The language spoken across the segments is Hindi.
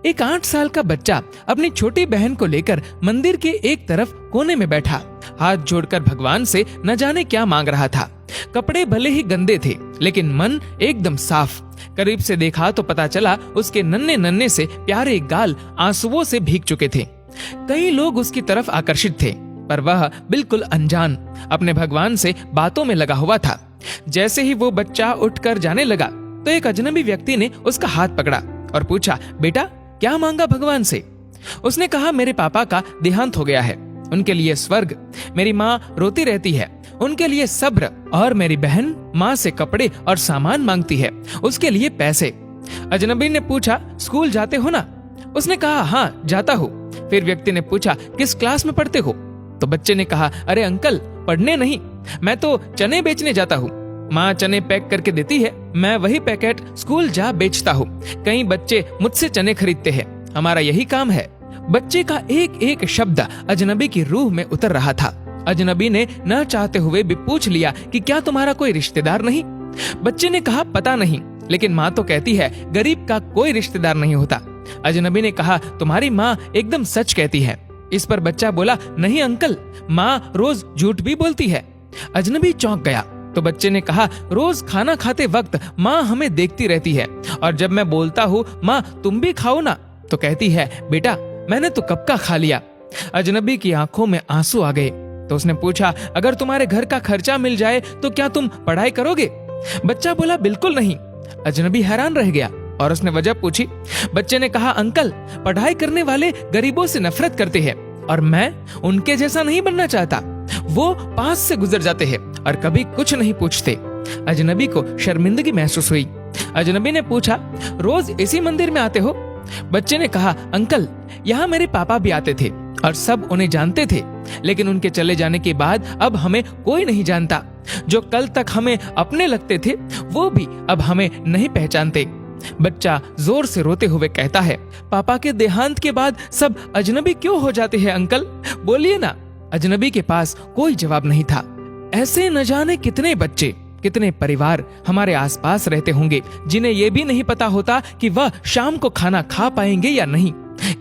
एक 8 साल का बच्चा अपनी छोटी बहन को लेकर मंदिर के एक तरफ कोने में बैठा हाथ जोड़कर भगवान से न जाने क्या मांग रहा था। कपड़े भले ही गंदे थे लेकिन मन एकदम साफ। करीब से देखा तो पता चला उसके नन्हे नन्हे से प्यारे गाल आंसुओं से भीग चुके थे। कई लोग उसकी तरफ आकर्षित थे पर वह बिल्कुल अनजान अपने भगवान से बातों में लगा हुआ था। जैसे ही वो बच्चा उठकर जाने लगा तो एक अजनबी व्यक्ति ने उसका हाथ पकड़ा और पूछा, बेटा क्या मांगा भगवान से? उसने कहा, मेरे पापा का देहांत हो गया है, उनके लिए स्वर्ग। मेरी माँ रोती रहती है, उनके लिए सब्र। और मेरी बहन माँ से कपड़े और सामान मांगती है, उसके लिए पैसे। अजनबी ने पूछा, स्कूल जाते हो ना? उसने कहा, हाँ जाता हूँ। फिर व्यक्ति ने पूछा, किस क्लास में पढ़ते हो? तो बच्चे ने कहा, अरे अंकल पढ़ने नहीं, मैं तो चने बेचने जाता हूँ। माँ चने पैक करके देती है, मैं वही पैकेट स्कूल जा बेचता हूँ। कई बच्चे मुझसे चने खरीदते हैं, हमारा यही काम है। बच्चे का एक एक शब्द अजनबी की रूह में उतर रहा था। अजनबी ने न चाहते हुए भी पूछ लिया कि क्या तुम्हारा कोई रिश्तेदार नहीं? बच्चे ने कहा, पता नहीं, लेकिन माँ तो कहती है गरीब का कोई रिश्तेदार नहीं होता। अजनबी ने कहा, तुम्हारी माँ एकदम सच कहती है। इस पर बच्चा बोला, नहीं अंकल, माँ रोज झूठ भी बोलती है। अजनबी चौंक गया तो बच्चे ने कहा, रोज खाना खाते वक्त माँ हमें देखती रहती है और जब मैं बोलता हूँ माँ तुम भी खाओ ना, तो कहती है, बेटा मैंने तो कब का खा लिया। अजनबी की आंखों में आंसू आ गए तो उसने पूछा, अगर तुम्हारे घर का खर्चा मिल जाए तो क्या तुम पढ़ाई करोगे? बच्चा बोला, बिल्कुल नहीं। अजनबी हैरान रह गया और उसने वजह पूछी। बच्चे ने कहा, अंकल पढ़ाई करने वाले गरीबों से नफरत करते हैं और मैं उनके जैसा नहीं बनना चाहता। वो पास से गुजर जाते हैं और कभी कुछ नहीं पूछते। अजनबी को शर्मिंदगी महसूस हुई। अजनबी ने पूछा, रोज इसी मंदिर में आते हो? बच्चे ने कहा, अंकल यहाँ मेरे पापा भी आते थे और सब उन्हें जानते थे, लेकिन उनके चले जाने के बाद अब हमें कोई नहीं जानता। जो कल तक हमें अपने लगते थे वो भी अब हमें नहीं पहचानते। बच्चा जोर से रोते हुए कहता है, पापा के देहांत के बाद सब अजनबी क्यों हो जाते हैं अंकल? बोलिए ना। अजनबी के पास कोई जवाब नहीं था। ऐसे न जाने कितने बच्चे, कितने परिवार हमारे आसपास रहते होंगे जिन्हें ये भी नहीं पता होता कि वह शाम को खाना खा पाएंगे या नहीं।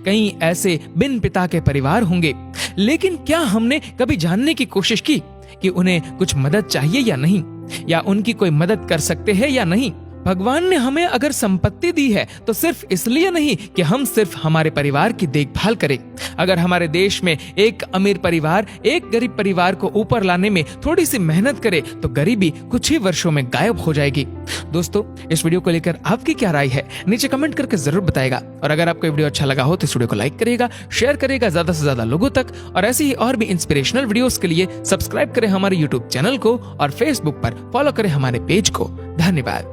कई ऐसे बिन पिता के परिवार होंगे, लेकिन क्या हमने कभी जानने की कोशिश की कि उन्हें कुछ मदद चाहिए या नहीं, या उनकी कोई मदद कर सकते हैं या नहीं? भगवान ने हमें अगर संपत्ति दी है तो सिर्फ इसलिए नहीं कि हम सिर्फ हमारे परिवार की देखभाल करें। अगर हमारे देश में एक अमीर परिवार एक गरीब परिवार को ऊपर लाने में थोड़ी सी मेहनत करे तो गरीबी कुछ ही वर्षों में गायब हो जाएगी। दोस्तों, इस वीडियो को लेकर आपकी क्या राय है नीचे कमेंट करके जरूर बताएगा। और अगर आपको वीडियो अच्छा लगा हो तो इस वीडियो को लाइक करेगा, शेयर करेगा ज्यादा से ज्यादा लोगों तक। और ऐसे ही और भी इंस्पिरेशनल वीडियोस के लिए सब्सक्राइब करें हमारे यूट्यूब चैनल को और फेसबुक पर फॉलो करें हमारे पेज को। धन्यवाद।